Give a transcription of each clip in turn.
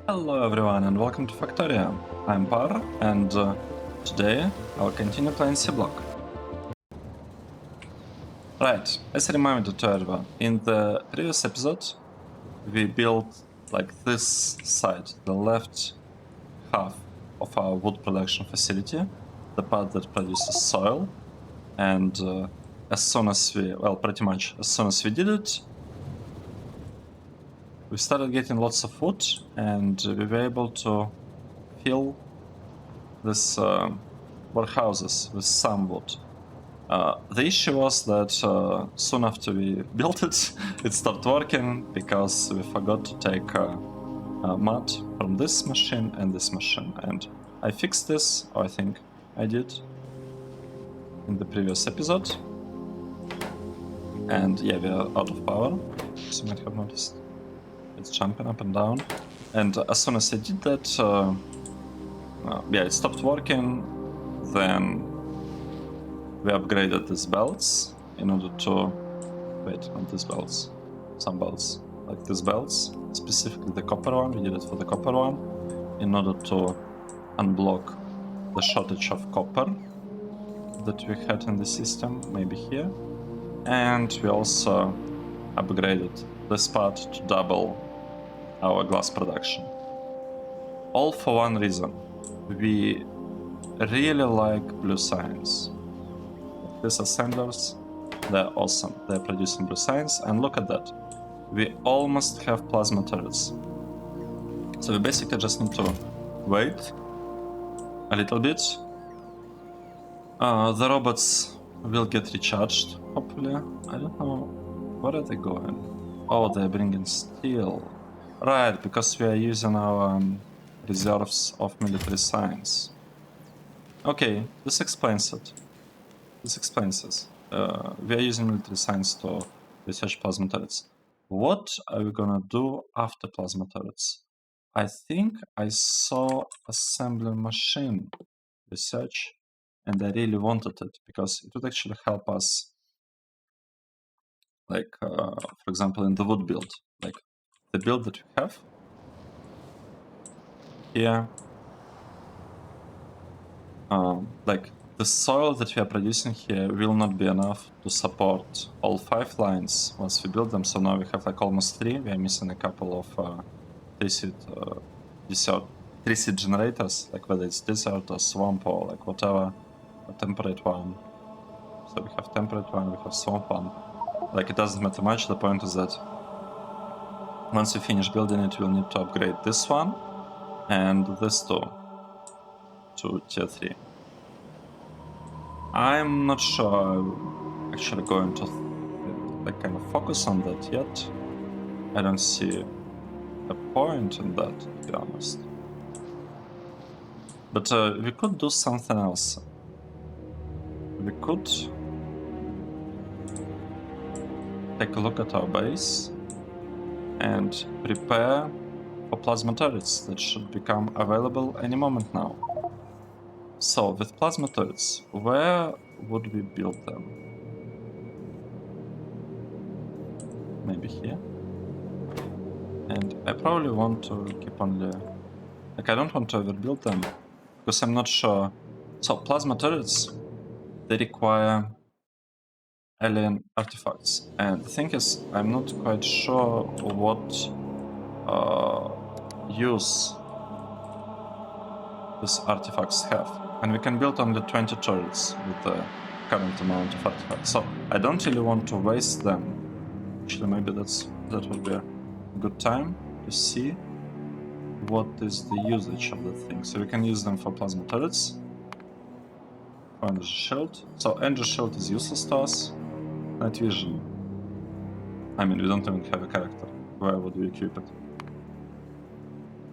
Hello everyone and welcome to Factorio. I'm Par and today I'll continue playing Seablock. Right, as a reminder to everyone, in the previous episode we built like this side, the left half of our wood production facility, the part that produces soil, and as soon as we, well pretty much as soon as we did it, we started getting lots of wood and we were able to fill this warehouses with some wood. The issue was that soon after we built it, it stopped working because we forgot to take mud from this machine and this machine. And I fixed this, or I think I did, in the previous episode. And yeah, we are out of power, as you might have noticed. It's jumping up and down. And as soon as I did that, yeah, it stopped working. Then we upgraded these belts in order to... Wait, not these belts. Some belts. Like these belts. Specifically the copper one. We did it for the copper one. In order to unblock the shortage of copper that we had in the system. Maybe here. And we also upgraded this part to double our glass production. All for one reason. We really like blue science. These assemblers, they're awesome. They're producing blue science, and look at that. We almost have plasma turrets. So we basically just need to wait a little bit. The robots will get recharged, hopefully. I don't know. Where are they going? Oh, they're bringing steel. Right, because we are using our reserves of military science. Okay, this explains it. This explains this. We are using military science to research plasma turrets. What are we gonna do after plasma turrets? I think I saw assembly machine research, and I really wanted it because it would actually help us, like, for example, in the wood build, like the build that we have here. Like the soil that we are producing here will not be enough to support all 5 lines once we build them. So now we have like almost 3. We are missing a couple of 3-seed generators, like whether it's desert or swamp or like whatever, a temperate one. So we have temperate one, we have swamp one. Like it doesn't matter much. The point is that once we finish building it, we'll need to upgrade this one and this two to tier 3. I'm not sure I'm actually going to like kind of focus on that yet. I don't see a point in that, to be honest. But we could do something else. We could take a look at our base and prepare for plasma turrets that should become available any moment now. So, with plasma turrets, where would we build them? Maybe here? And I probably want to keep only... Like, I don't want to overbuild them, because I'm not sure... So, plasma turrets, they require alien artifacts. And the thing is, I'm not quite sure what use these artifacts have. And we can build only 20 turrets with the current amount of artifacts. So I don't really want to waste them. Actually, maybe that would be a good time to see what is the usage of the thing. So we can use them for plasma turrets, for energy shield. So energy shield is useless to us. Night vision. I mean, we don't even have a character. Where would we equip it?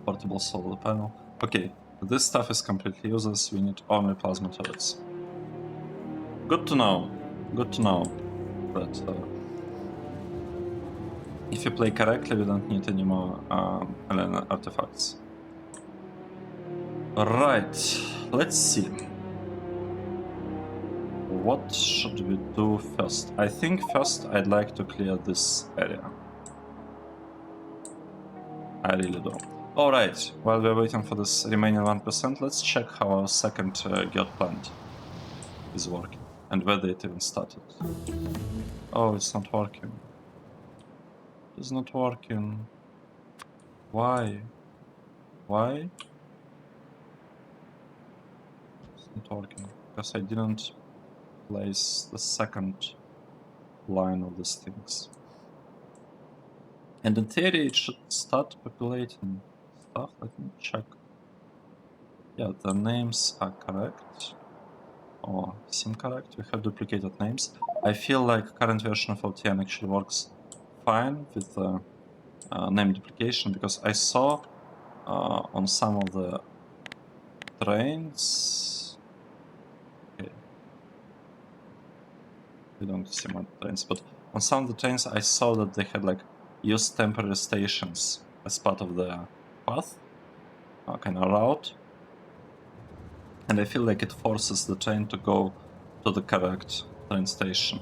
Portable solar panel. Okay. This stuff is completely useless, we need only plasma turrets. Good to know. Good to know that if you play correctly, we don't need any more alien artifacts. Right, let's see. What should we do first? I think first I'd like to clear this area. I really do. Alright, while we're waiting for this remaining 1%, let's check how our second GOT plant is working and whether it even started. Oh, it's not working. It's not working. Why? Why? It's not working. Because I didn't place the second line of these things. And in theory, it should start populating stuff. Let me check. Yeah, the names are correct. Or seem correct. We have duplicated names. I feel like current version of LTN actually works fine with the name duplication, because I saw on some of the trains. Okay. We don't see my trains, but on some of the trains I saw that they had like used temporary stations as part of the path, kind of route. And I feel like it forces the train to go to the correct train station.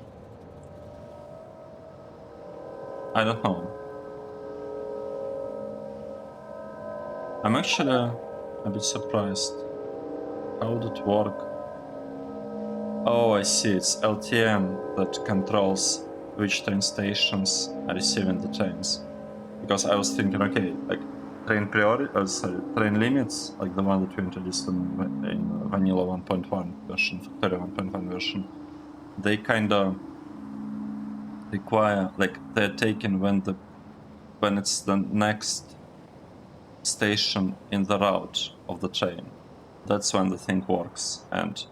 I don't know. I'm actually a bit surprised. How would it work? Oh, I see. It's LTN that controls which train stations are receiving the trains. Because I was thinking, okay, like train train limits, like the one that we introduced in Vanilla 1.1 version, Factorio 1.1 version, they kind of require, like, they're taken when it's the next station in the route of the train. That's when the thing works, and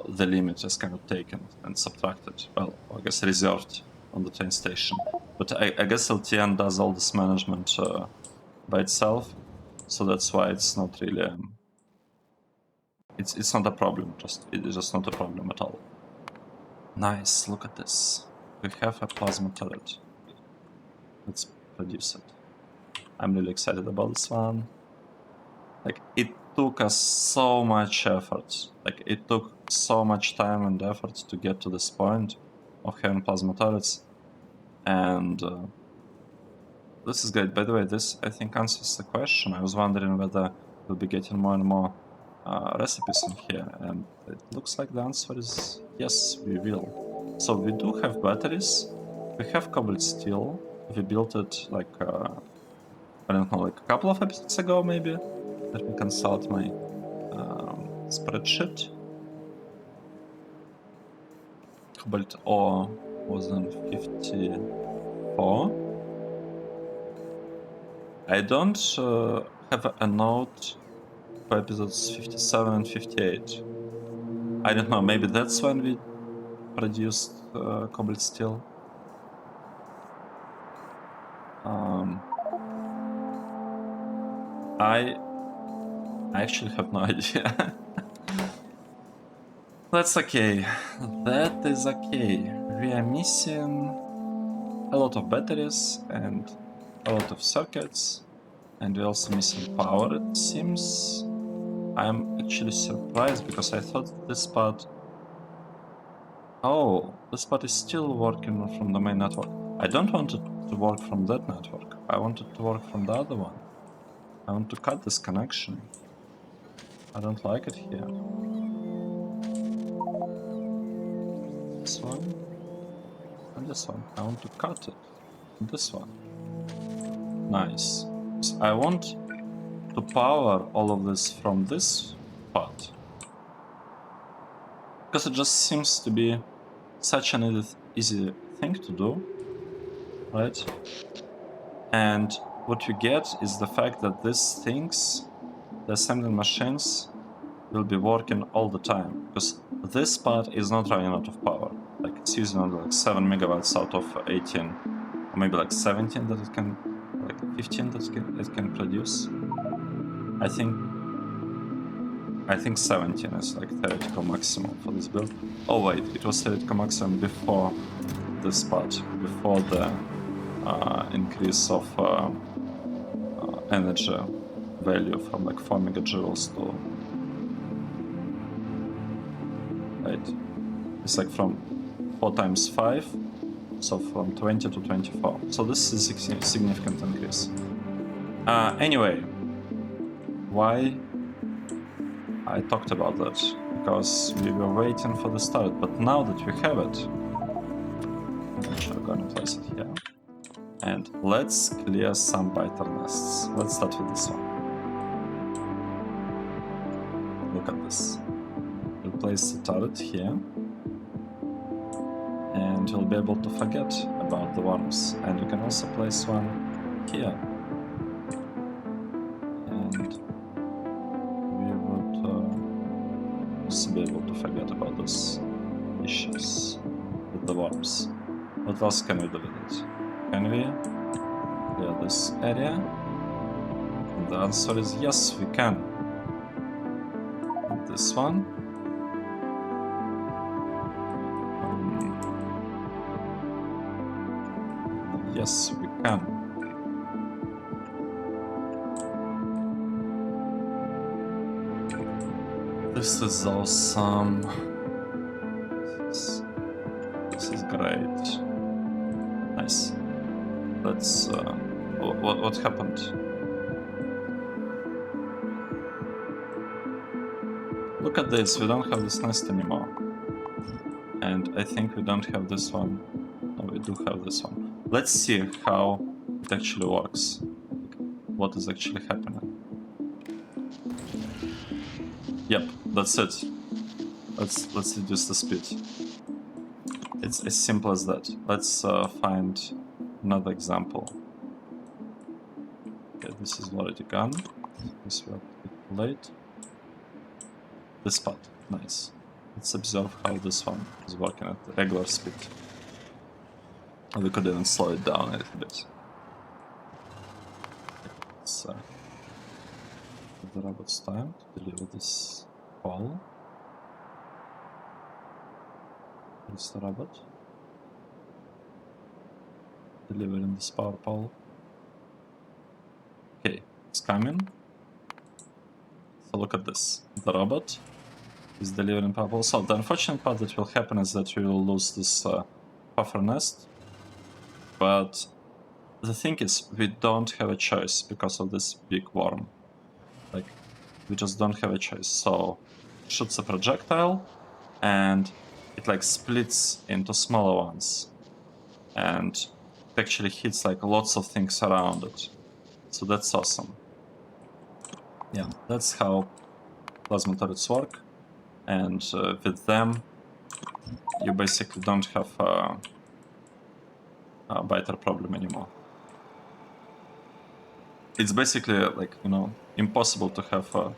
the limit is kind of taken and subtracted. Well, I guess reserved on the train station. But I guess LTN does all this management by itself, so that's why it's not really. It's not a problem. It is just not a problem at all. Nice. Look at this. We have a plasma turret. Let's produce it. I'm really excited about this one. Like, it took us so much effort. Like, it took so much time and effort to get to this point of having plasma turrets. And this is great. By the way, this, I think, answers the question. I was wondering whether we'll be getting more and more recipes in here. And it looks like the answer is yes, we will. So we do have batteries. We have cobalt steel. We built it like, I don't know, like a couple of episodes ago, maybe. Let me consult my spreadsheet. Cobalt ore was in 54. I don't have a note for episodes 57 and 58. I don't know, maybe that's when we produced cobalt steel. I actually have no idea. That's okay. That is okay. We are missing a lot of batteries and a lot of circuits, and we're also missing power, it seems. I'm actually surprised because I thought this part... Oh, this part is still working from the main network. I don't want it to work from that network. I want it to work from the other one. I want to cut this connection. I don't like it here. This one and this one. I want to cut it. This one. Nice. So I want to power all of this from this part. Because it just seems to be such an easy thing to do, right? And what you get is the fact that these things, the assembly machines, will be working all the time. Because this part is not running out of power. Like, it's using only like 7 megawatts out of 18, or maybe like 17 that it can, like 15 that it can produce. I think 17 is like theoretical maximum for this build. Oh wait, it was theoretical maximum before this part, before the increase of energy value from like 4 megajoules to... Right, it's like from 4 times 5, so from 20 to 24. So this is a significant increase. Anyway, why I talked about that, because we were waiting for the start, but now that we have it, I'm actually gonna place it here. And let's clear some biter nests. Let's start with this one. Look at this. We'll place the turret here. And you'll be able to forget about the worms. And you can also place one here. And we would also be able to forget about those issues with the worms. What else can we do with it? Can we clear this area? And the answer is yes, we can. And this one. Yes, we can. This is awesome. This is great. Nice. Let's. What happened? Look at this. We don't have this nest anymore. And I think we don't have this one. No, we do have this one. Let's see how it actually works. What is actually happening. Yep, that's it. Let's reduce the speed. It's as simple as that. Let's find another example. Okay, this is already gone. This will be late. This part, nice. Let's observe how this one is working at the regular speed. We could even slow it down a little bit. Let's give the robots time to deliver this pole. Here's the robot. Delivering this power pole. Okay, it's coming. So look at this. The robot is delivering power pole. So the unfortunate part that will happen is that we will lose this puffer nest. But the thing is, we don't have a choice because of this big worm. Like, we just don't have a choice. So, it shoots a projectile, and it like splits into smaller ones. And it actually hits like lots of things around it. So that's awesome. Yeah, that's how plasma turrets work. And with them, you basically don't have a biter problem anymore. It's basically like, you know, impossible to have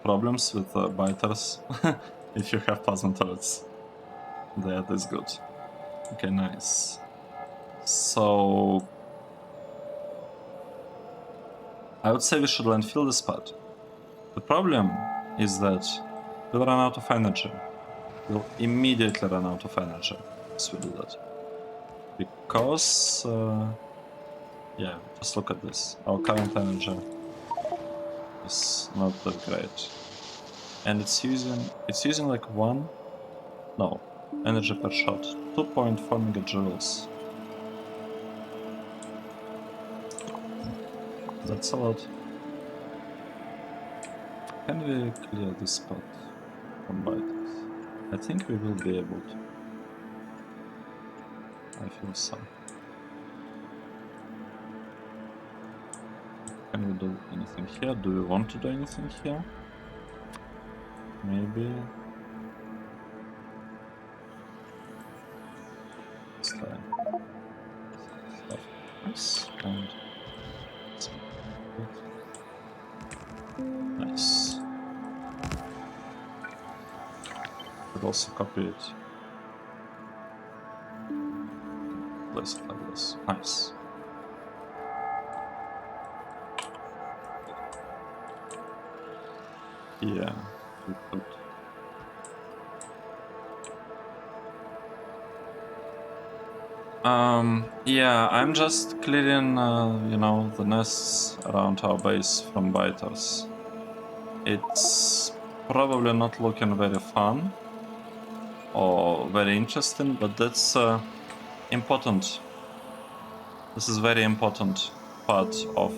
problems with biters if you have plasma turrets. They are this good. Okay, nice. So I would say we should landfill this part. The problem is that we'll run out of energy. We'll immediately run out of energy as we do that. Because yeah, just look at this. Our current energy is not that great. And it's using like energy per shot. 2.4 megajoules. That's a lot. Can we clear this spot from biters? I think we will be able to. I feel so. Can we do anything here? Do we want to do anything here? Maybe. Let's try stuff this and nice. Could also copy it. Place it like this. Nice. Yeah, we could. Yeah, I'm just clearing, you know, the nests around our base from biters. It's probably not looking very fun or very interesting, but that's important. This is very important part of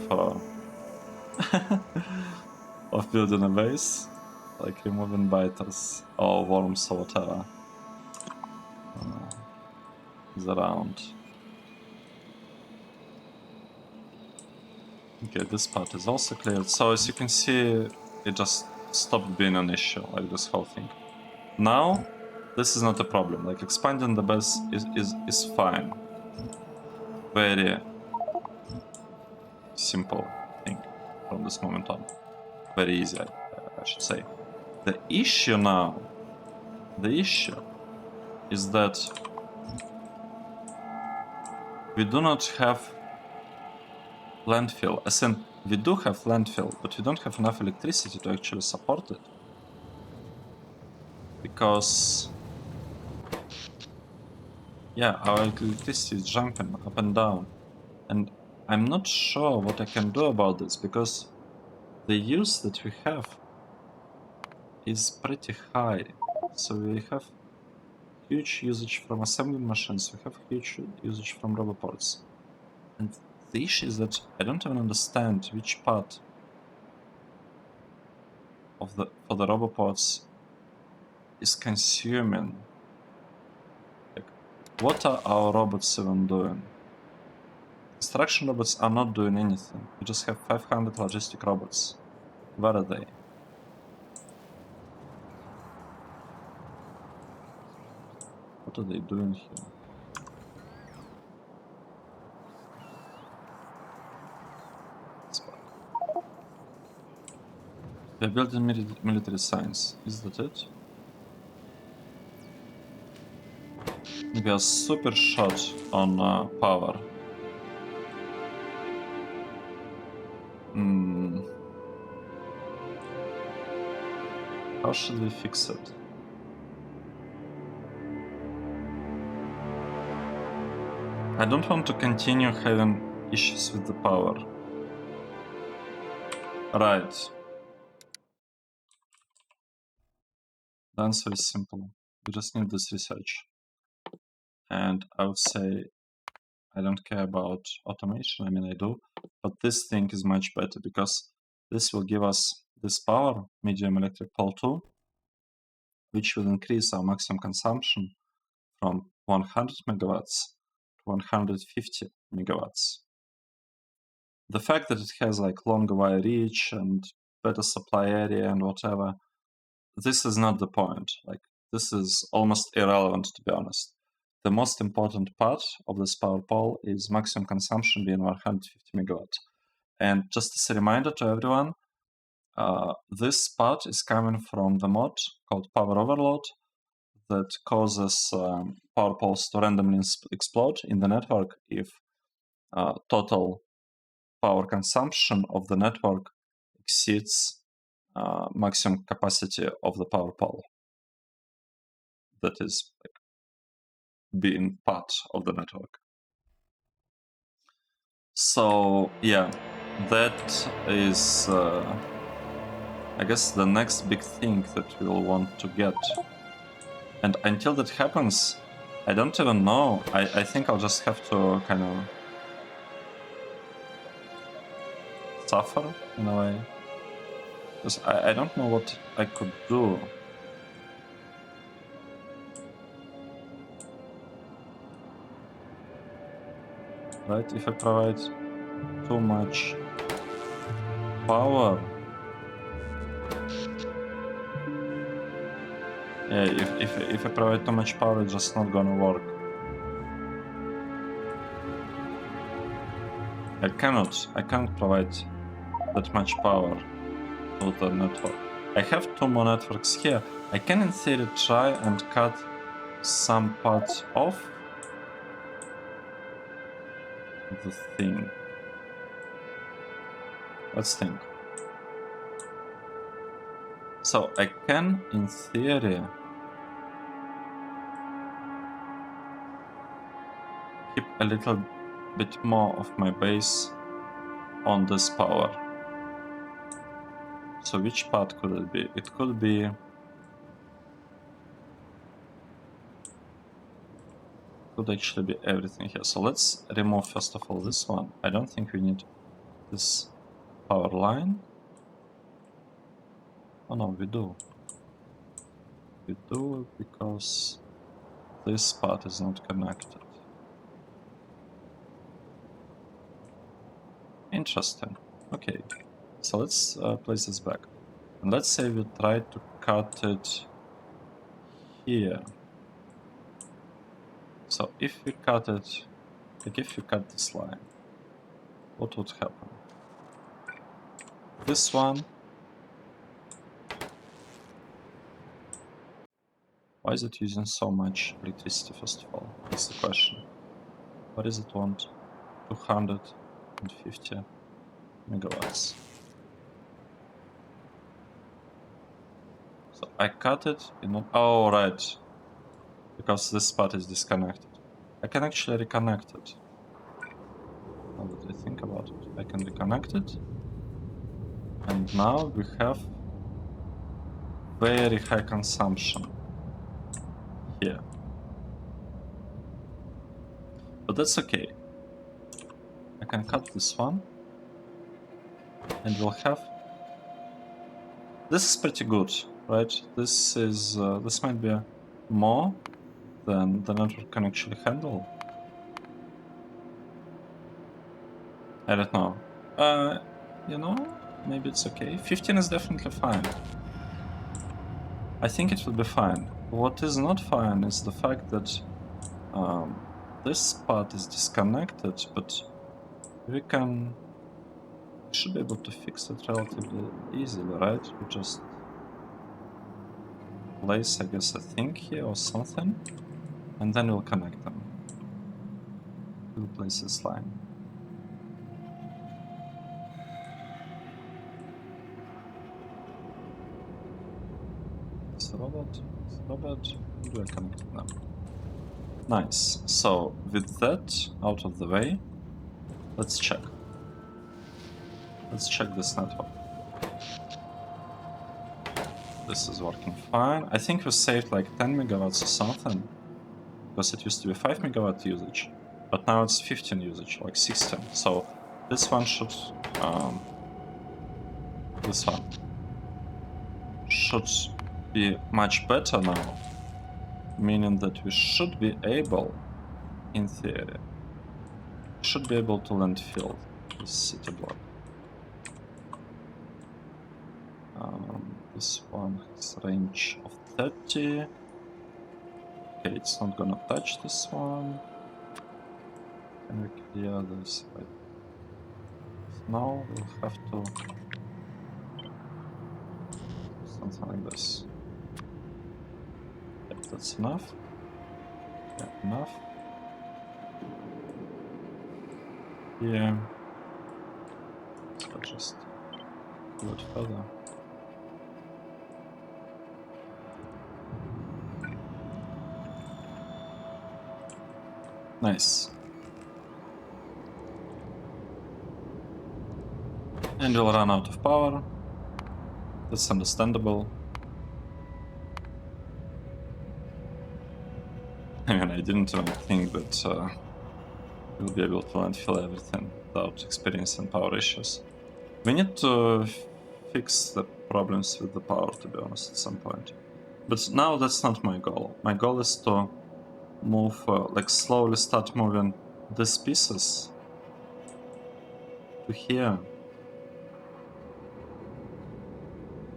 of building a base, like removing biters or worms or whatever is around. Okay, this part is also cleared. So as you can see, it just stopped being an issue, like this whole thing. Now, this is not a problem. Like expanding the base is fine. Very simple thing from this moment on. Very easy, I should say. The issue now, is that we do not have landfill. As in, we do have landfill, but we don't have enough electricity to actually support it. Because, yeah, our electricity is jumping up and down. And I'm not sure what I can do about this, because the use that we have is pretty high. So we have huge usage from assembly machines, we have huge usage from roboports. And the issue is that I don't even understand which part of for the roboports is consuming. Like, what are our robots even doing? Construction robots are not doing anything. We just have 500 logistic robots. Where are they? What are they doing here? We're building military science. Is that it? We are super short on power. How should we fix it? I don't want to continue having issues with the power. Right. The answer is simple. We just need this research. And I would say I don't care about automation. I mean, I do. But this thing is much better because this will give us this power, medium electric pole 2, which will increase our maximum consumption from 100 megawatts to 150 megawatts. The fact that it has like longer wire reach and better supply area and whatever, this is not the point. Like, this is almost irrelevant, to be honest. The most important part of this power pole is maximum consumption being 150 megawatts. And just as a reminder to everyone, this part is coming from the mod called Power Overload that causes power poles to randomly explode in the network if total power consumption of the network exceeds maximum capacity of the power pole that is like being part of the network. So yeah, that is I guess the next big thing that we'll want to get. And until that happens, I don't even know. I think I'll just have to kind of suffer in a way. Because I don't know what I could do. Right? If I provide too much power. Yeah, if I provide too much power, it's just not gonna work. I can't provide that much power to the network. I have two more networks here. I can in theory try and cut some parts off the thing. Let's think. So I can in theory keep a little bit more of my base on this power. So which part could it be? It could be actually be everything here. So let's remove first of all this one. I don't think we need this power line. Oh no, we do. We do because this part is not connected. Interesting. Okay, so let's place this back. And let's say we try to cut it here. So if we cut it, like if you cut this line, what would happen? This one. Why is it using so much electricity, first of all? That's the question. What does it want? 250 megawatts. So I cut it in a... Oh, right. Because this part is disconnected. I can actually reconnect it. Now that I think about it, I can reconnect it. And now we have very high consumption here. But that's okay. I can cut this one. And we'll have... This is pretty good, right? This is... this might be more than the network can actually handle. I don't know. You know, maybe it's okay. 15 is definitely fine. I think it will be fine. What is not fine is the fact that this part is disconnected, but we should be able to fix it relatively easily, right? We just place, I guess, a thing here or something, and then we'll connect them. We'll place this line. Robot, do I connect them? Nice. So with that out of the way, let's check. Let's check this network. This is working fine. I think we saved like 10 megawatts or something, because it used to be 5 megawatt usage, but now it's 15 usage, like 16. So this one should be much better now, meaning that we should be able, in theory, to landfill this city block. This one has range of 30. Okay, it's not gonna touch this one. Can we clear this? Right. Now we'll have to do something like this. Yep, that's enough. Yeah, enough. Yeah. So just do it further. Nice. And we'll run out of power. That's understandable. I mean, I didn't even think that we'll be able to landfill everything without experiencing power issues. We need to fix the problems with the power, to be honest, at some point. But now that's not my goal. My goal is to move, like slowly start moving these pieces to here.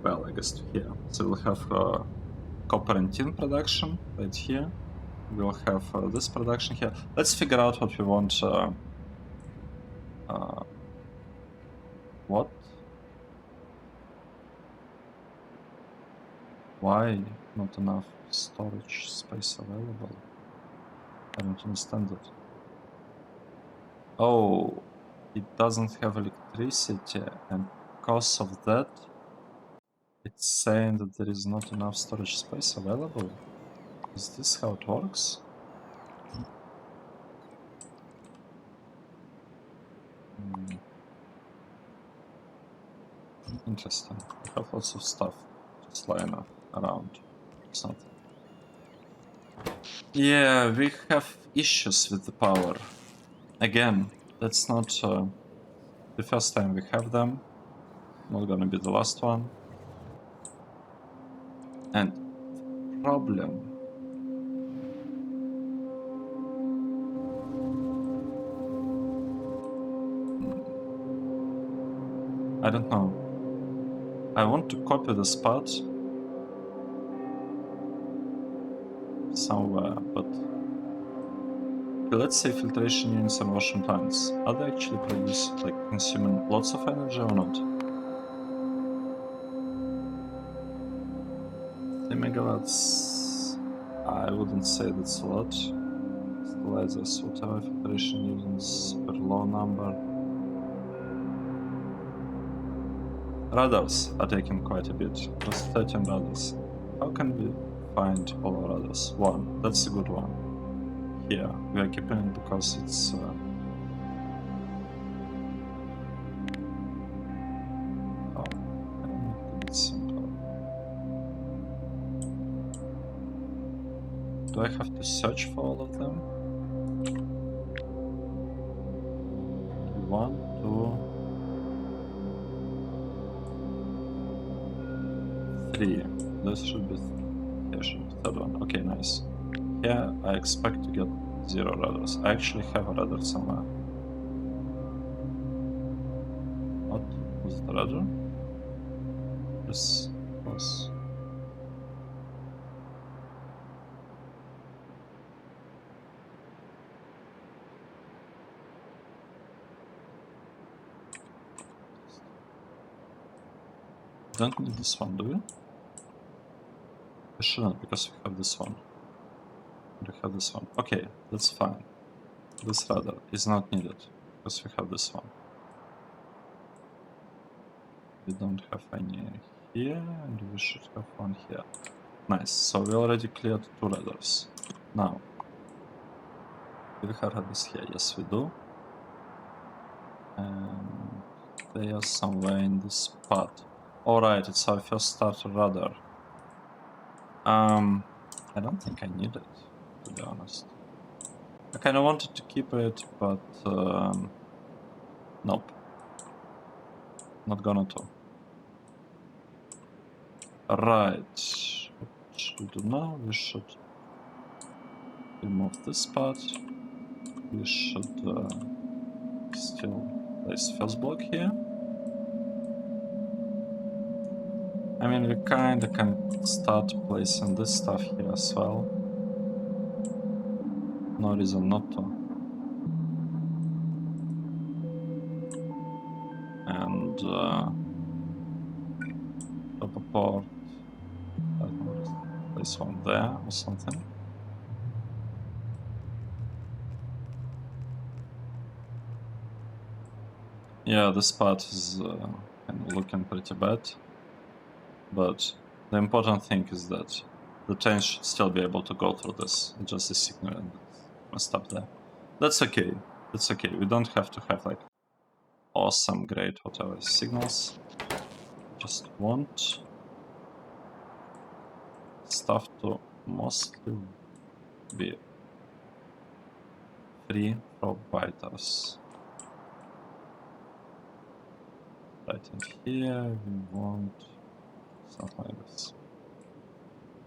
Well, I guess to here. So we'll have copper and tin production right here. We'll have this production here. Let's figure out what we want. What? Why not enough storage space available? I don't understand it. Oh, it doesn't have electricity, and because of that, it's saying that there is not enough storage space available. Is this how it works? Interesting. I have lots of stuff just lying around. Something. Yeah, we have issues with the power. Again, that's not the first time we have them. Not gonna be the last one. problem. I don't know. I want to copy the spot somewhere, but let's say filtration units and washing plants. Are they actually consuming lots of energy or not? 3 megawatts. I wouldn't say that's a lot. Stabilizers, whatever filtration units, super low number. Radars are taking quite a bit. Just 13 radars. How can we find all our radars? 1. That's a good one. Here, we are keeping it because it's oh, I don't make it a bit simpler. Do I have to search for all of them? 1, 2, 3. This should be here should be third one. Okay, nice. Here I expect to get 0 radars. I actually have a radar somewhere. What was the radar? This was. Don't need this one, do we? We shouldn't, because we have this one. We have this one. Okay, that's fine. This radar is not needed, because we have this one. We don't have any here, and we should have one here. Nice, so we already cleared 2 radars. Now, do we have radars here? Yes, we do. And they are somewhere in this spot. Alright, it's our first starter radar. I don't think I need it, to be honest. I kinda wanted to keep it, but nope. Not gonna to. Right. What should we do now? We should remove this part. We should still place first block here. I mean, we kinda can start placing this stuff here as well. No reason not to. And top apart. I don't know, place one there or something. Yeah, this part is kind of looking pretty bad. But the important thing is that the train should still be able to go through this. It's just a signal and it's messed up there. That's okay. That's okay. We don't have to have like awesome, great, whatever signals. Just want stuff to mostly be free from biters. Right in here, we want something like this.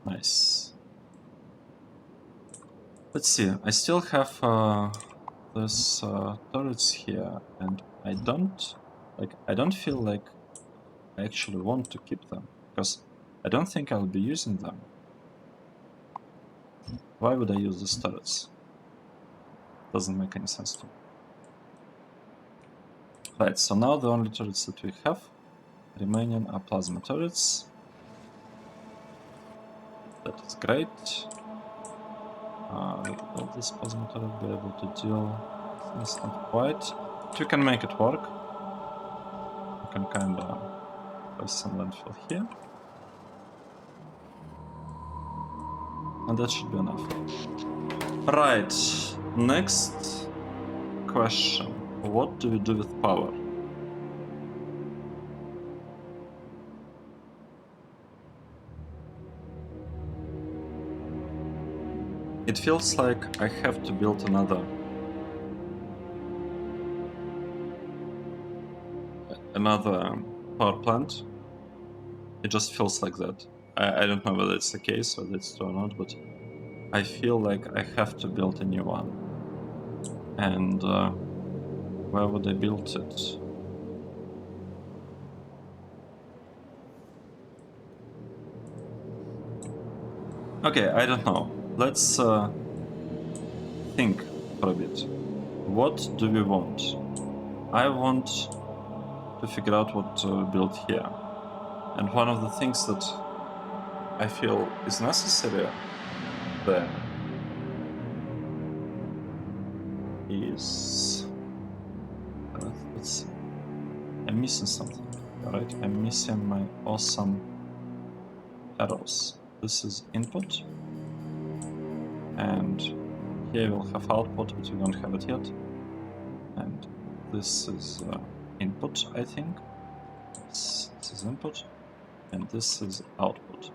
Nice. Let's see. I still have this turrets here, and I don't feel like I actually want to keep them because I don't think I'll be using them. Why would I use these turrets? Doesn't make any sense to me. Right, so now the only turrets that we have remaining are plasma turrets. That is great. Will this plasma turret be able to deal? It's not quite. But we can make it work. We can kinda place some landfill here. And that should be enough. Right, next question. What do we do with power? It feels like I have to build another power plant. It just feels like that. I don't know whether it's the case, whether it's true or not, but I feel like I have to build a new one. And where would I build it? Okay, I don't know. Let's think for a bit. What do we want? I want to figure out what to build here. And one of the things that I feel is necessary there is... let's see. I'm missing something, right? I'm missing my awesome arrows. This is input. And here we'll have output, but we don't have it yet. And this is input, I think. This is input. And this is output.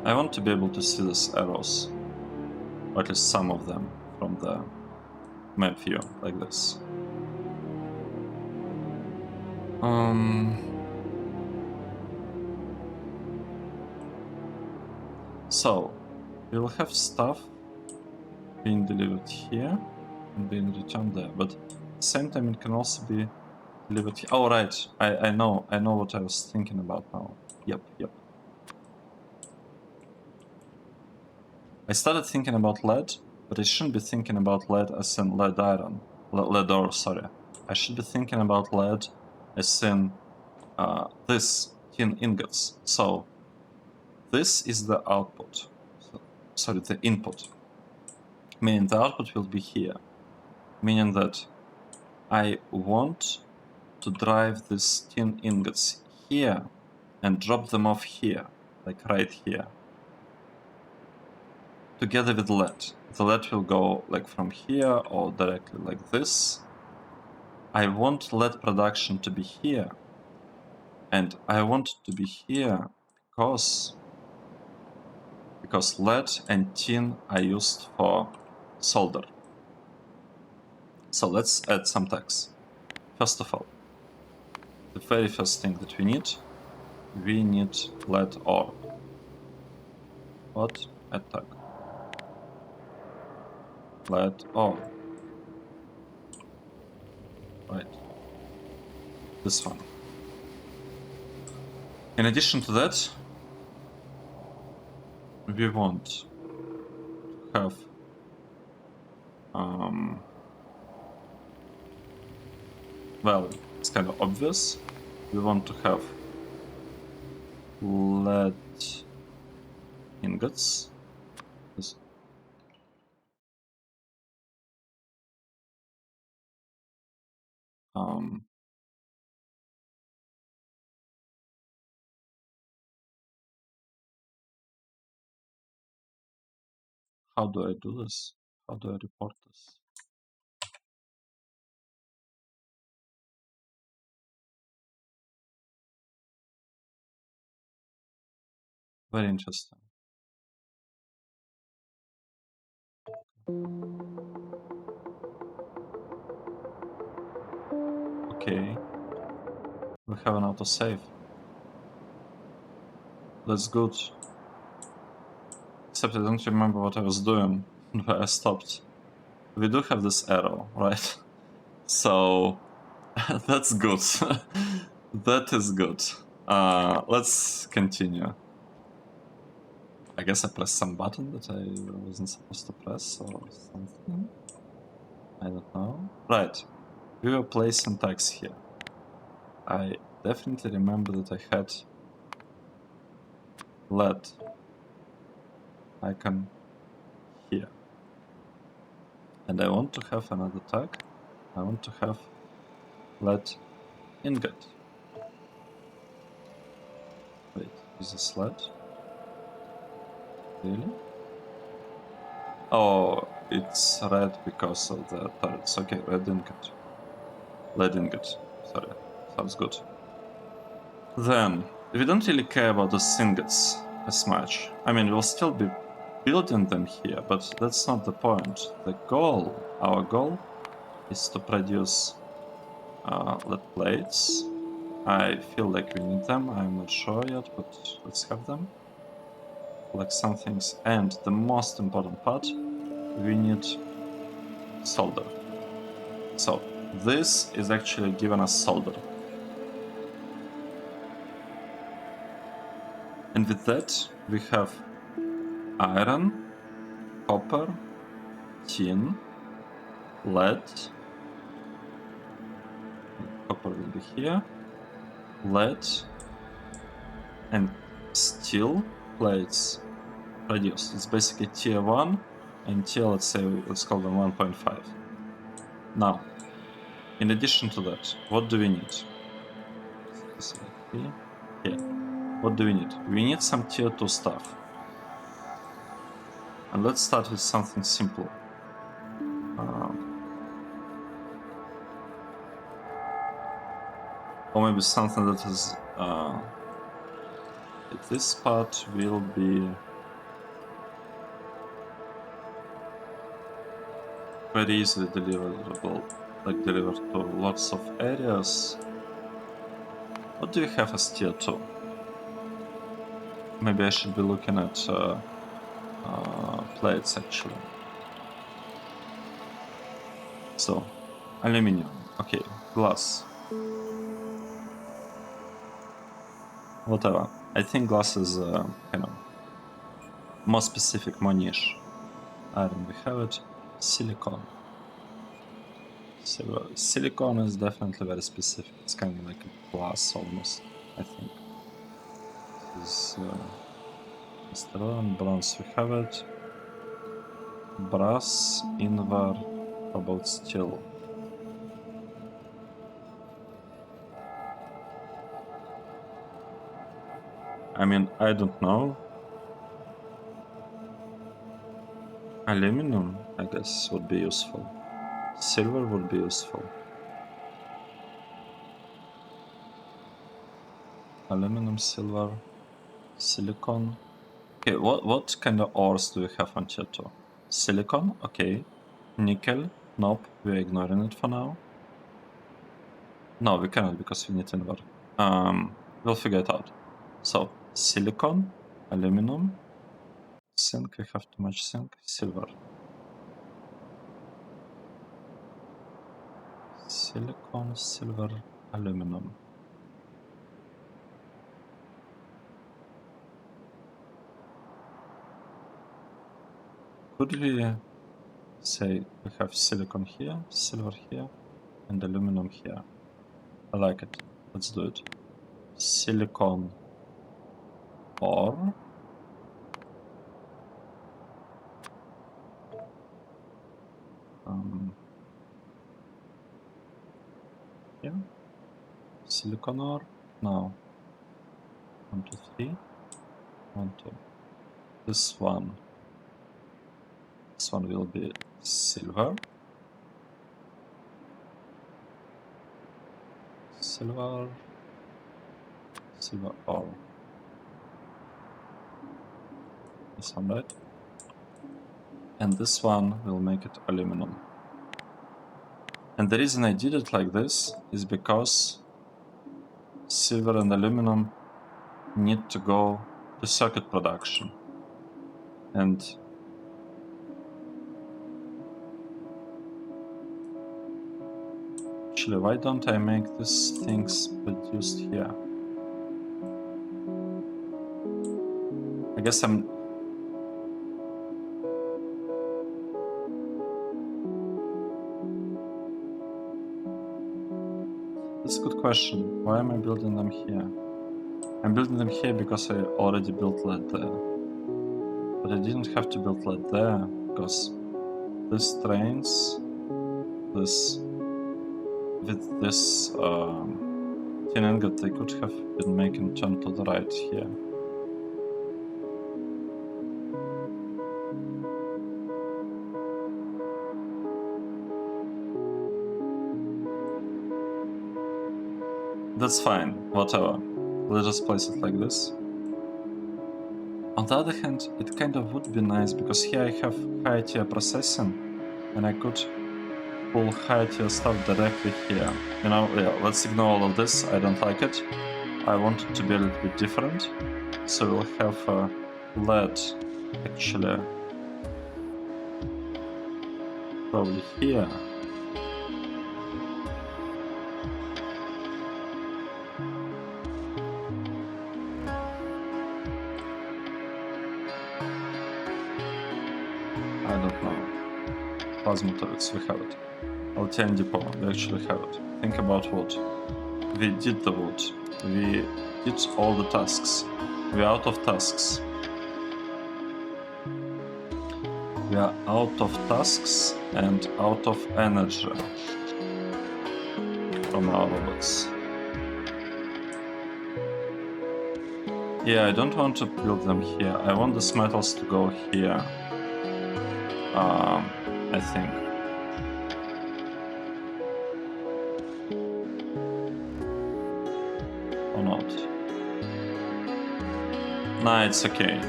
I want to be able to see these arrows, or at least some of them, from the map view, like this. So, we will have stuff being delivered here and being returned there, but at the same time it can also be delivered here. Oh, right, I know what I was thinking about now. Yep. I started thinking about lead, but I shouldn't be thinking about lead as in lead iron. Lead ore, sorry. I should be thinking about lead as in this tin ingots. So this is the output. Sorry, the input. Meaning the output will be here. Meaning that I want to drive these tin ingots here and drop them off here, like right here. Together with lead. The lead will go like from here or directly like this. I want lead production to be here. And I want it to be here because lead and tin are used for solder. So let's add some tags. First of all, the very first thing that we need lead ore. What? Add tag. Lead ore. Right. This one. In addition to that, we want to have well, it's kind of obvious. We want to have lead ingots. This. How do I do this? How do I report this? Very interesting. Okay. We have an autosave. That's good. Except I don't remember what I was doing where I stopped. We do have this arrow, right? So that's good. That is good. Let's continue. I guess I pressed some button that I wasn't supposed to press or something. I don't know. Right. We will place some tags here. I definitely remember that I had lead icon here. And I want to have another tag. I want to have lead ingot. Wait, is this lead? Really? Oh, it's red because of the turrets. Okay, red ingot. Lead ingot. Sorry. Sounds good. Then, we don't really care about the ingots as much. I mean, we'll still be building them here, but that's not the point. The goal, our goal, is to produce lead plates I feel like we need them. I'm not sure yet, but let's have them. Like some things. And the most important part, we need solder. So this is actually giving us solder. And with that, we have iron, copper, tin, lead. Copper will be here. Lead and steel plates produced. It's basically tier 1 and tier, let's call them 1.5. Now, in addition to that, what do we need? Okay. What do we need? We need some tier 2 stuff. And let's start with something simple. Or maybe something that is... this part will be very easily deliverable, like delivered to lots of areas. What do you have as tier 2? Maybe I should be looking at plates actually. So, aluminium, okay, glass. Whatever. I think glass is kind of more specific, more niche. Iron, we have it. Silicon. Silicon is definitely very specific. It's kind of like a glass almost, I think. This is bronze, we have it. Brass, invar, about steel. I mean, I don't know. Aluminum, I guess, would be useful. Silver would be useful. Aluminum, silver, silicon. Okay, what kind of ores do we have on tier 2? Silicon, okay. Nickel, nope, we're ignoring it for now. No, we cannot because we need invar. We'll figure it out. So, silicon, aluminum, zinc, we have too much zinc, silver. Silicon, silver, aluminum. Could we say we have silicon here, silver here, and aluminum here? I like it. Let's do it. Silicon ore. Yeah. Silicon ore. Now. 1, 2, 3. 1, 2. This one. This one will be silver. Silver. Silver ore. This one, right? And this one will make it aluminum. And the reason I did it like this is because silver and aluminum need to go to circuit production. And actually, why don't I make these things produced here? I guess I'm... That's a good question. Why am I building them here? I'm building them here because I already built lead there. But I didn't have to build lead there, because this trains this... With this tin ingot, they could have been making turn to the right here. That's fine, whatever. Let's just place it like this. On the other hand, it kind of would be nice, because here I have high tier processing, and I could will hide your stuff directly here. You know, yeah, let's ignore all of this. I don't like it. I want it to be a little bit different. So we'll have a LED actually probably here. I don't know. Plasma turrets, we have it. LTN depot, we actually have it. Think about wood. We did the wood. We did all the tasks. We are out of tasks. We are out of tasks and out of energy from our robots. Yeah, I don't want to build them here. I want these metals to go here. I think. Or not. Nah, it's okay.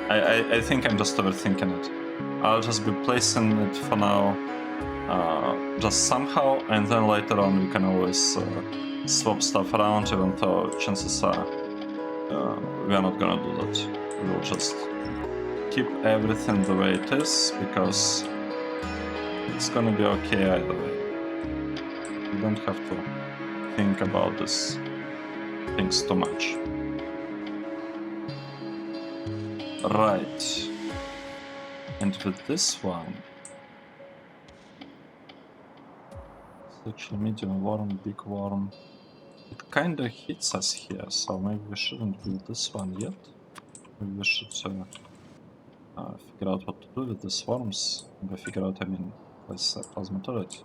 I think I'm just overthinking it. I'll just be placing it for now just somehow, and then later on we can always swap stuff around, even though chances are we are not gonna do that. We'll just keep everything the way it is, because it's gonna be okay either way. You don't have to think about these things too much. Right. And with this one, it's actually medium warm, big warm. It kinda hits us here, so maybe we shouldn't build this one yet. Maybe we should figure out what to do with the swarms. By figure out, I mean place a plasma turret.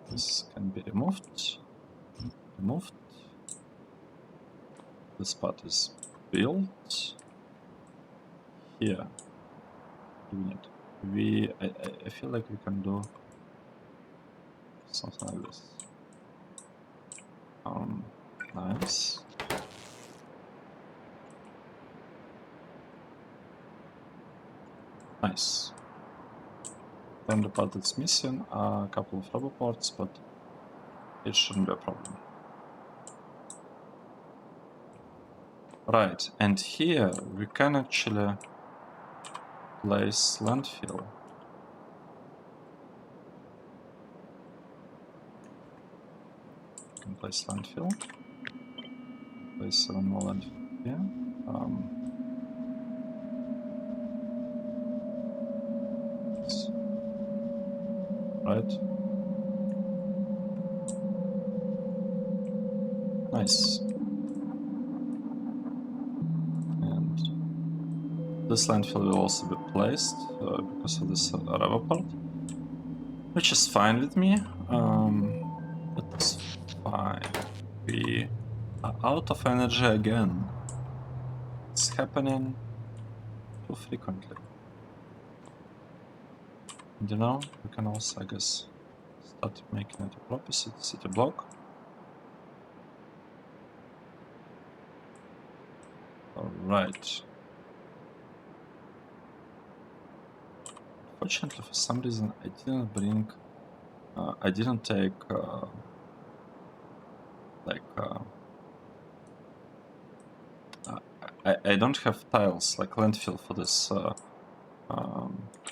This can be removed. Removed. This part is built. Here. Do we need? I feel like we can do something like this. Nice. Nice. Then the part that's missing are a couple of rubber parts, but it shouldn't be a problem. Right, and here we can actually place landfill. We can place landfill. Place 7 more landfill here. Right. Nice. And this landfill will also be placed because of this rubber part, which is fine with me. That's fine. We are out of energy again. It's happening too frequently. And you know, we can also, I guess, start making it a proper city block. Alright. Fortunately, for some reason, I didn't bring... I didn't take... I don't have tiles, like landfill, for this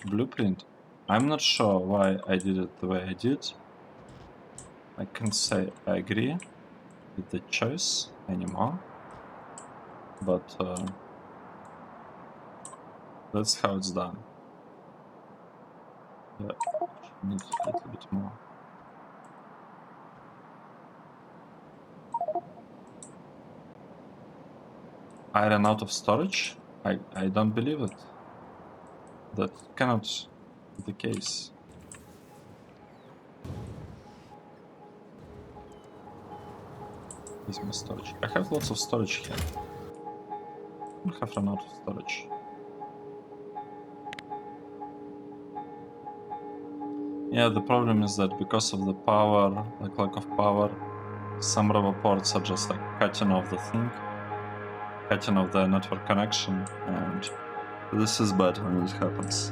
blueprint. I'm not sure why I did it the way I did. I can't say I agree with the choice anymore. But that's how it's done. Yeah, need a little bit more. I ran out of storage? I don't believe it. That cannot be the case. Here's my storage. I have lots of storage here. I have run out of storage. Yeah, the problem is that because of the power, like lack of power, some rubber ports are just like cutting off the thing, cutting off the network connection, and this is bad when it happens.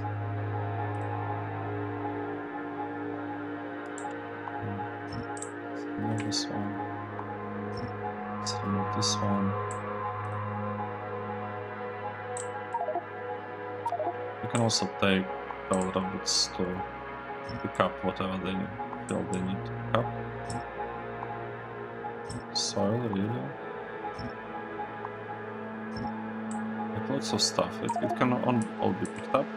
remove this one. Let's remove this one. You can also take all rabbits to pick up whatever they feel they need to pick up. Soil, really? Like lots of stuff. It can all be picked up.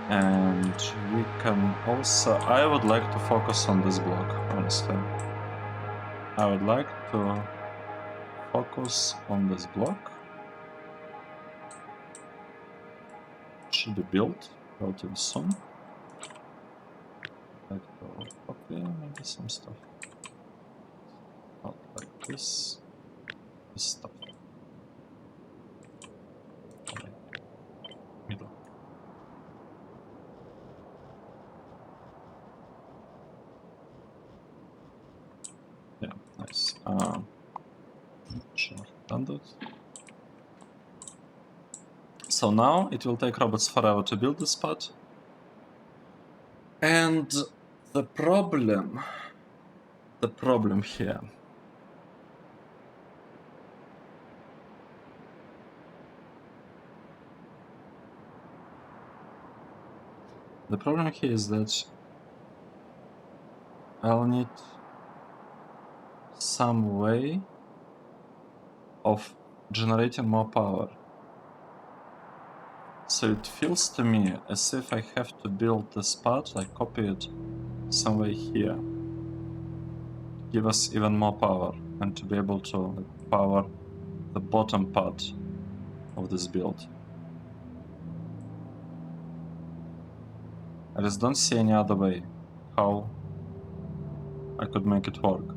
And we can also... I would like to focus on this block, honestly. I would like to focus on this block. It should be built relatively soon. I'd like to copy maybe some stuff. Not like this stuff. Like middle. Yeah, nice. Should have done that. So now it will take robots forever to build this part. And the problem here is that I'll need some way of generating more power. So it feels to me as if I have to build this part, like copy it some way here, to give us even more power and to be able to power the bottom part of this build. I just don't see any other way how I could make it work.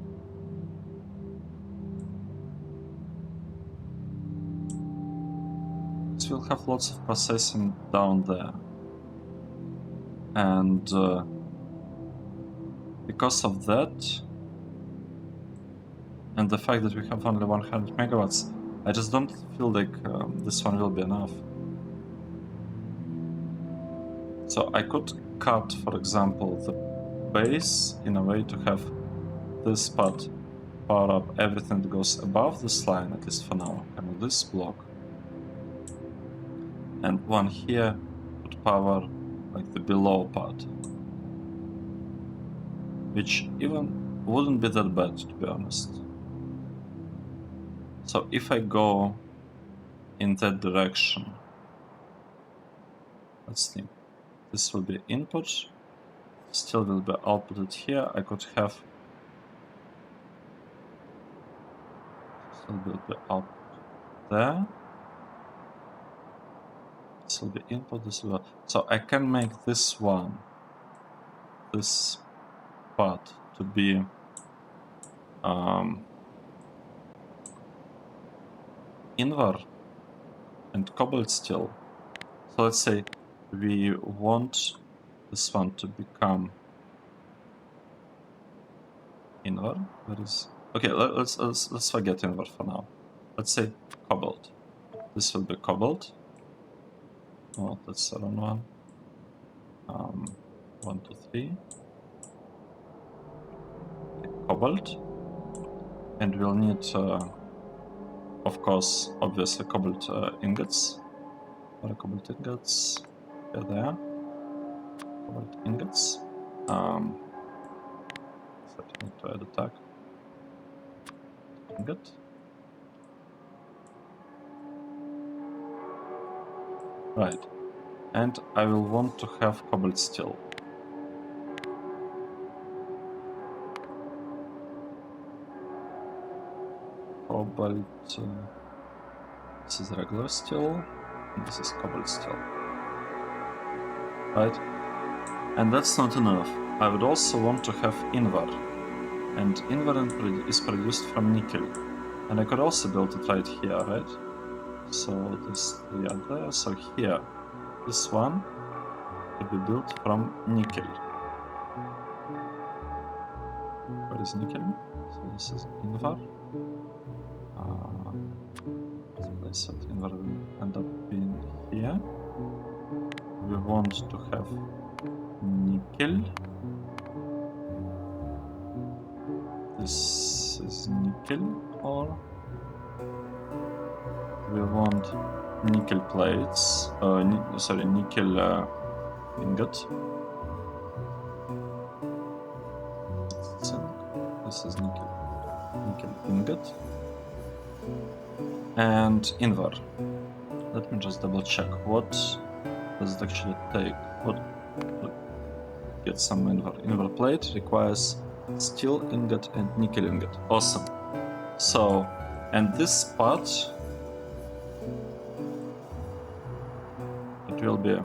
Because we'll have lots of processing down there. And because of that, and the fact that we have only 100 megawatts, I just don't feel like this one will be enough. So I could cut, for example, the base in a way to have this part power up everything that goes above this line, at least for now, and this block. And one here would power like the below part, which even wouldn't be that bad, to be honest. So if I go in that direction, let's think, this will be input, still will be outputted here. I could have still will be output there. This will be input, this will be... So I can make this one, this part to be invar and cobalt steel. So let's say we want this one to become invar. Where is... Okay, let's forget invar for now. Let's say cobalt. This will be cobalt. Oh, that's the wrong one. 1, 2, 3. Okay, cobalt. And we'll need, of course, obviously, cobalt ingots. What are cobalt ingots? Here they are. Cobalt ingots. So I need to add a tag. Ingot. Right. And I will want to have cobalt steel. Cobalt. This is regular steel, and this is cobalt steel. Right? And that's not enough. I would also want to have invar. And invar is produced from nickel. And I could also build it right here, right? So this 3 are there. So here, this one could be built from nickel. Where is nickel? So this is invar. So invar will end up being here. We want to have nickel. This is nickel ore. We want nickel plates. Nickel ingot. Zinc. This is nickel ingot. And invar. Let me just double check. What does it actually take? What? Get some invar. Invar plate requires steel ingot and nickel ingot. Awesome. So, and this part, it will be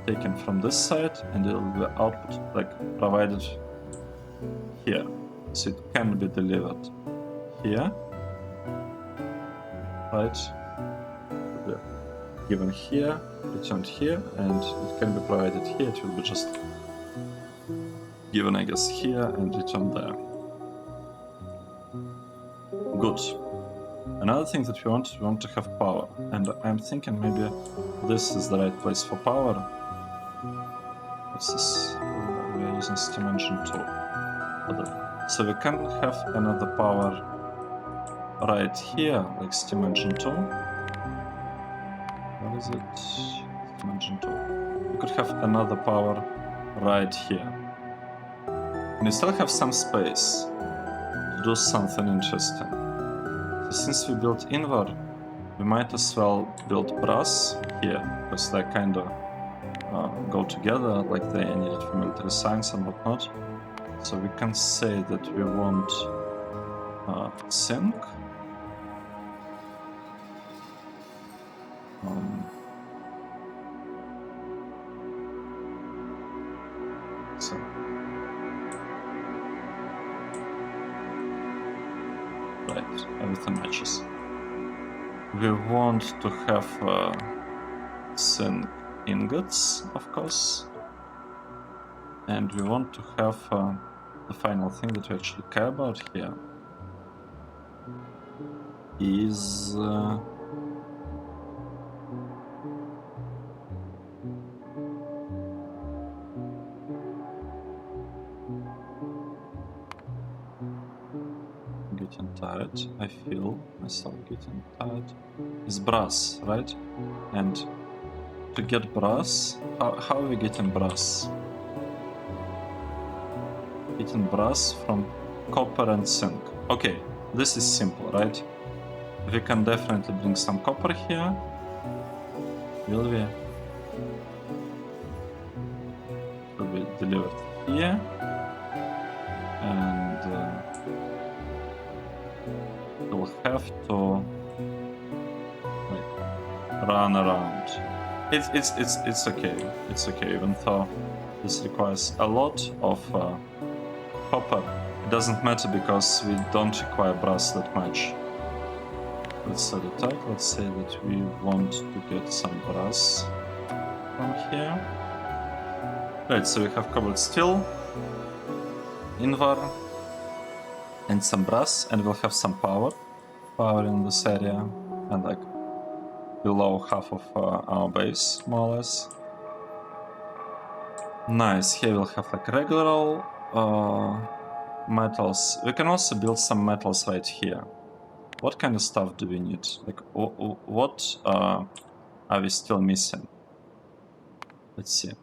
taken from this side and it will be output, like, provided here. So it can be delivered here, right? Given here, returned here, and it can be provided here. It will be just given, I guess, here and returned there. Good. Another thing that we want to have power, and I'm thinking maybe this is the right place for power. What's this? We are using steam engine 2. So we can have another power right here, like steam engine 2. What is it? Steam engine 2. We could have another power right here. And we still have some space to do something interesting. So since we built invar, we might as well build brass here, because they kind of go together, like they are needed for military science and whatnot. So we can say that we want zinc. So right, everything matches. We want to have zinc ingots, of course, and we want to have the final thing that we actually care about here is getting tired. I feel myself getting tired. Is brass, right? And to get brass, how are we getting brass? Getting brass from copper and zinc. Okay, this is simple, right? We can definitely bring some copper here. Will we? It will be delivered here. And we'll have to run around. It's okay. It's okay, even though this requires a lot of copper. It doesn't matter because we don't require brass that much. Let's set it up. Let's say that we want to get some brass from here. Right, so we have cobalt steel, invar, and some brass, and we'll have some power in this area, and like below half of our base, more or less. Nice. Here we'll have like regular metals. We can also build some metals right here. What kind of stuff do we need? Like, what are we still missing? Let's see.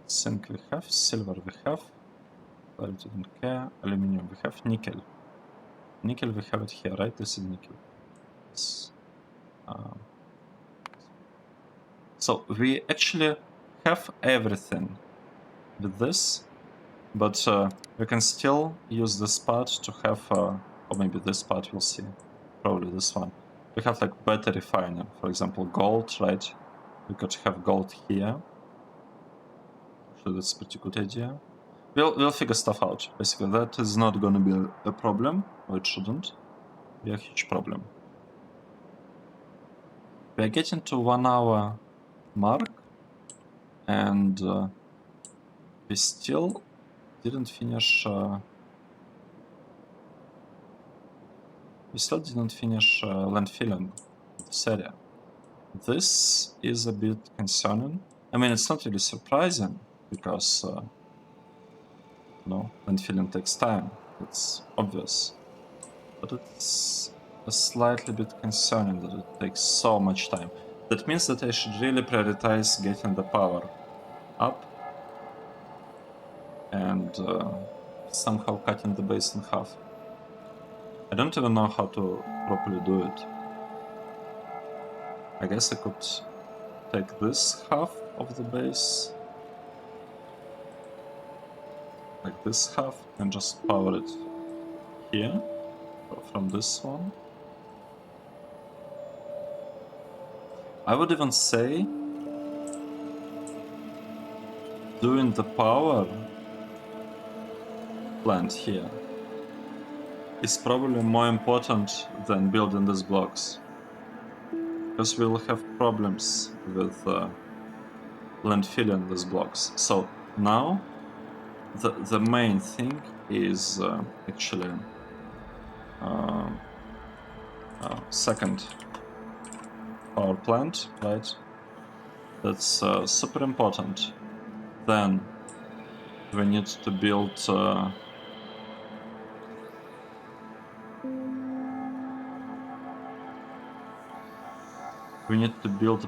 Zinc we have, silver we have, I didn't care, aluminum we have, nickel. Nickel we have it here, right? This is nickel. So we actually have everything with this, but we can still use this part to have, or maybe this part, we'll see, probably this one. We have like better refiner, for example, gold, right? We could have gold here. So that's a pretty good idea. We'll figure stuff out. Basically, that is not gonna be a problem, or it shouldn't be a huge problem. We are getting to 1 hour mark, and we still didn't finish. We still didn't finish landfilling this area. This is a bit concerning. I mean, it's not really surprising because No, land filling takes time. It's obvious. But it's a slightly bit concerning that it takes so much time. That means that I should really prioritize getting the power up and somehow cutting the base in half. I don't even know how to properly do it. I guess I could take this half of the base, like this half, and just power it here from this one. I would even say doing the power plant here is probably more important than building these blocks, because we'll have problems with land filling these blocks. So now the main thing is actually second power plant, right? That's super important. Then we need to build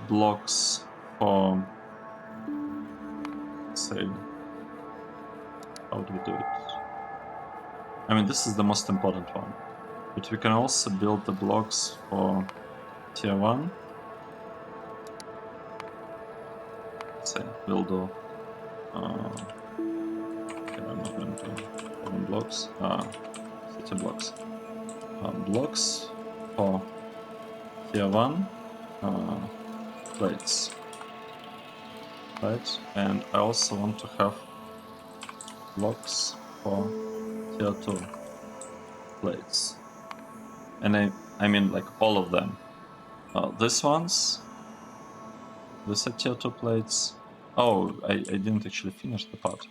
blocks for, say, how do we do it? I mean, this is the most important one, but we can also build the blocks for tier 1. Say, we'll do okay, I'm not going to blocks, city blocks. Blocks for tier 1 plates, right? And I also want to have blocks for tier 2 plates. And I mean like all of them. These ones, these are tier 2 plates. Oh, I didn't actually finish the part.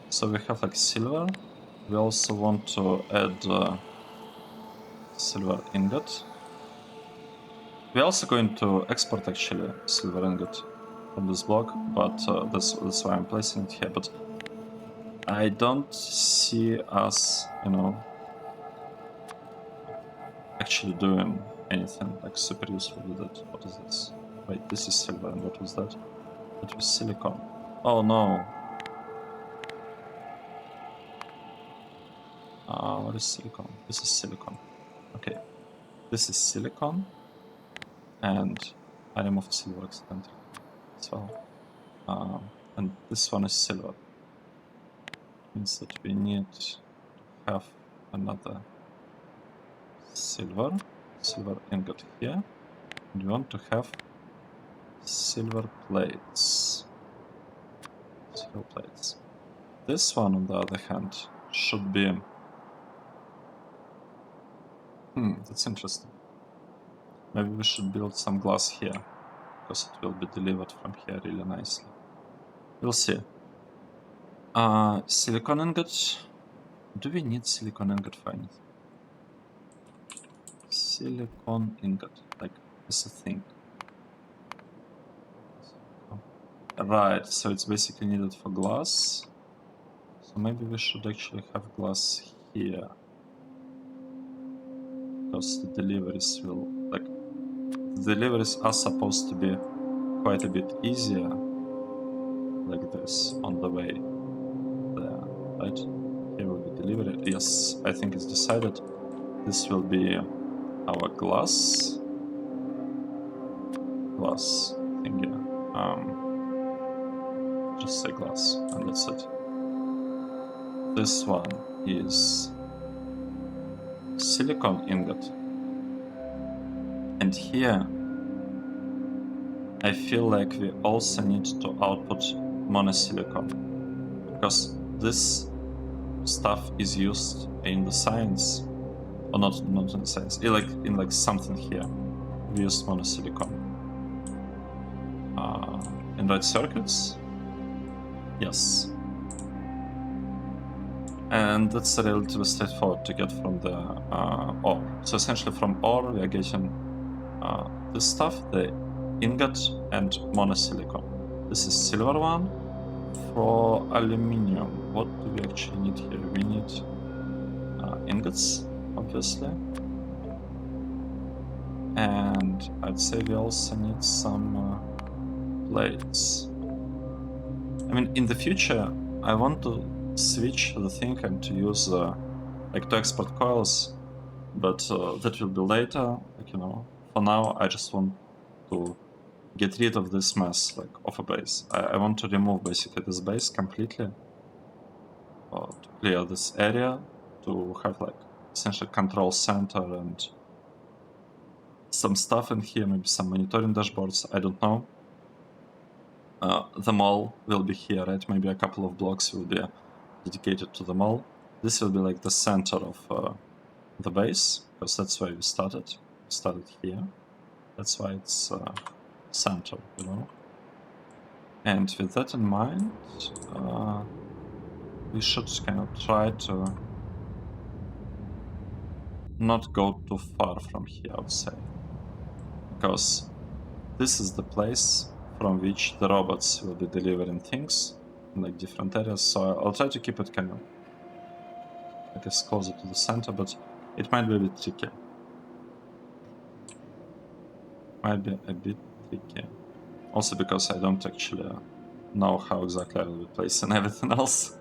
So we have like silver. We also want to add silver ingot. We're also going to export actually silver ingot from this block, but that's why I'm placing it here. But I don't see us, you know, actually doing anything like super useful with it. What is this? Wait, this is silver, and what was that? That was silicon. Oh no. What is silicon? This is silicon. Okay. This is silicon. And I removed silver accidentally as well. And this one is silver. Means that we need to have another silver ingot here. And we want to have silver plates. This one, on the other hand, should be... that's interesting. Maybe we should build some glass here, because it will be delivered from here really nicely. We'll see. Silicon ingot. Do we need silicon ingot for anything? Silicon ingot, like, it's a thing. Right, so it's basically needed for glass. So maybe we should actually have glass here. Because the deliveries will, like, the deliveries are supposed to be quite a bit easier, like this, on the way there, right? Here will be delivery. Yes, I think it's decided. This will be our glass thingy. Just say glass, and that's it. This one is silicon ingot. And here, I feel like we also need to output monosilicon, because this stuff is used in the science, or not in the science, in like something here. We use monosilicon. In red circuits, yes. And that's relatively straightforward to get from the ore. So essentially from ore we are getting this stuff, the ingot and monosilicon. This is silver one, For aluminium, what do we actually need here? We need ingots, obviously. And I'd say we also need some plates. I mean, in the future, I want to switch the thing and to use like to export coils, but that will be later. Like, you know, for now, I just want to get rid of this mess, like of a base. I want to remove basically this base completely, to clear this area, to have like essentially control center and some stuff in here, maybe some monitoring dashboards. I don't know. The mall will be here, right? Maybe a couple of blocks will be dedicated to the mall. This will be like the center of the base, because that's where we started. We started here. That's why it's center, you know? And with that in mind, we should kind of try to not go too far from here, I would say. Because this is the place from which the robots will be delivering things in like different areas. So I'll try to keep it kind of, I guess, closer to the center, but it might be a bit tricky. Might be a bit tricky. Also because I don't actually know how exactly I will be placing everything else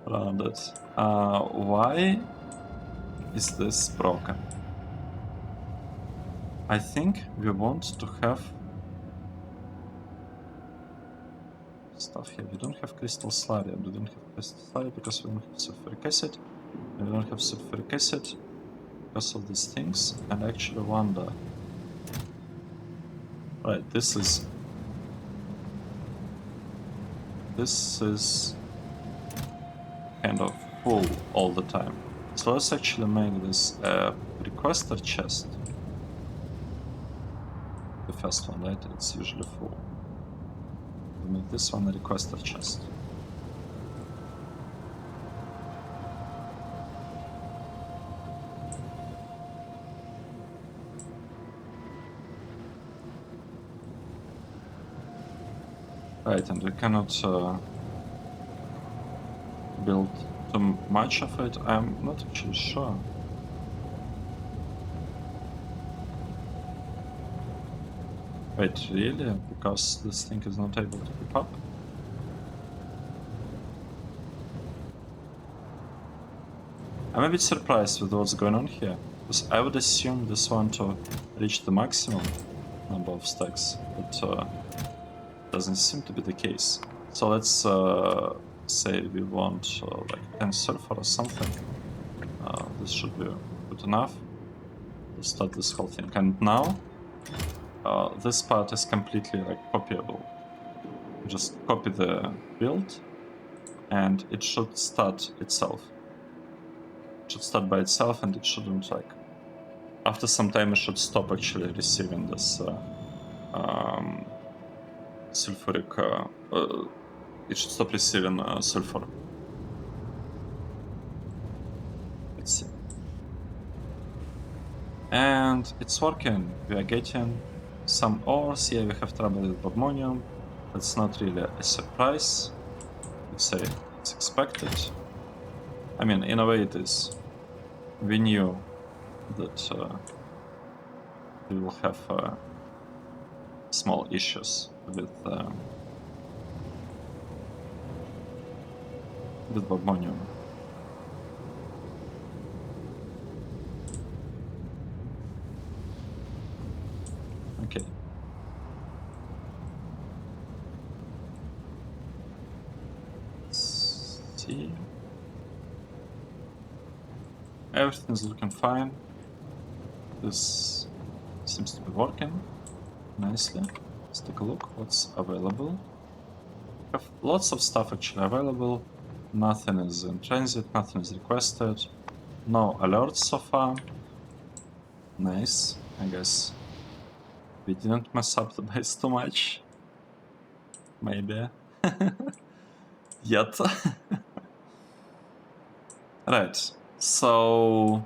around it. Why is this broken? I think we want to have stuff here. We don't have crystal slurry. We don't have crystal slurry because we don't have sulfuric acid. And we don't have sulfuric acid because of these things. And I actually wonder. Right, this is kind of full all the time. So let's actually make this a requester chest. The first one, right? It's usually full. We make this one a requester chest. Right, and we cannot build too much of it. I'm not actually sure. Wait, really? Because this thing is not able to keep up? I'm a bit surprised with what's going on here, because I would assume this one to reach the maximum number of stacks, but doesn't seem to be the case. So let's say we want like 10 sulfur or something. This should be good enough to start this whole thing. And now this part is completely like copyable. Just copy the build and it should start itself. It should start by itself and it shouldn't like... After some time it should stop actually receiving this sulfuric... it should stop receiving sulfur. Let's see. And it's working. We are getting some ores. Yeah, we have trouble with badmonium. That's not really a surprise. I'd say it's expected. I mean, in a way it is. We knew that we will have small issues with badmonium. Okay. Let's see. Everything's looking fine. This seems to be working nicely. Let's take a look what's available. We have lots of stuff actually available. Nothing is in transit, nothing is requested. No alerts so far. Nice, I guess. We didn't mess up the base too much. Maybe. Yet. Right, so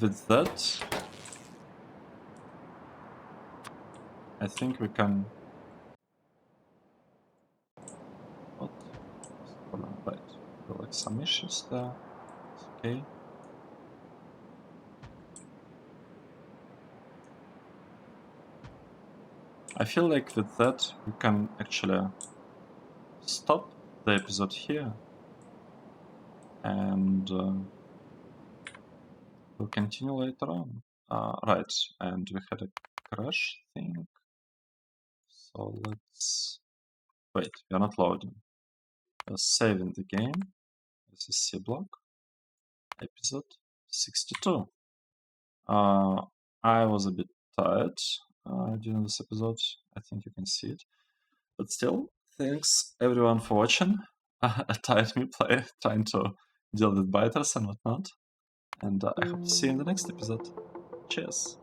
with that, I think we can... What? feel like some issues there. It's okay. I feel like with that we can actually stop the episode here, and we'll continue later on. Right, and we had a crash thing. So let's wait. We are not loading. We're saving the game. This is Seablock, episode 62. I was a bit tired during this episode. I think you can see it. But still, thanks everyone for watching. A tired me play trying to deal with biters and whatnot. And I hope to see you in the next episode. Cheers.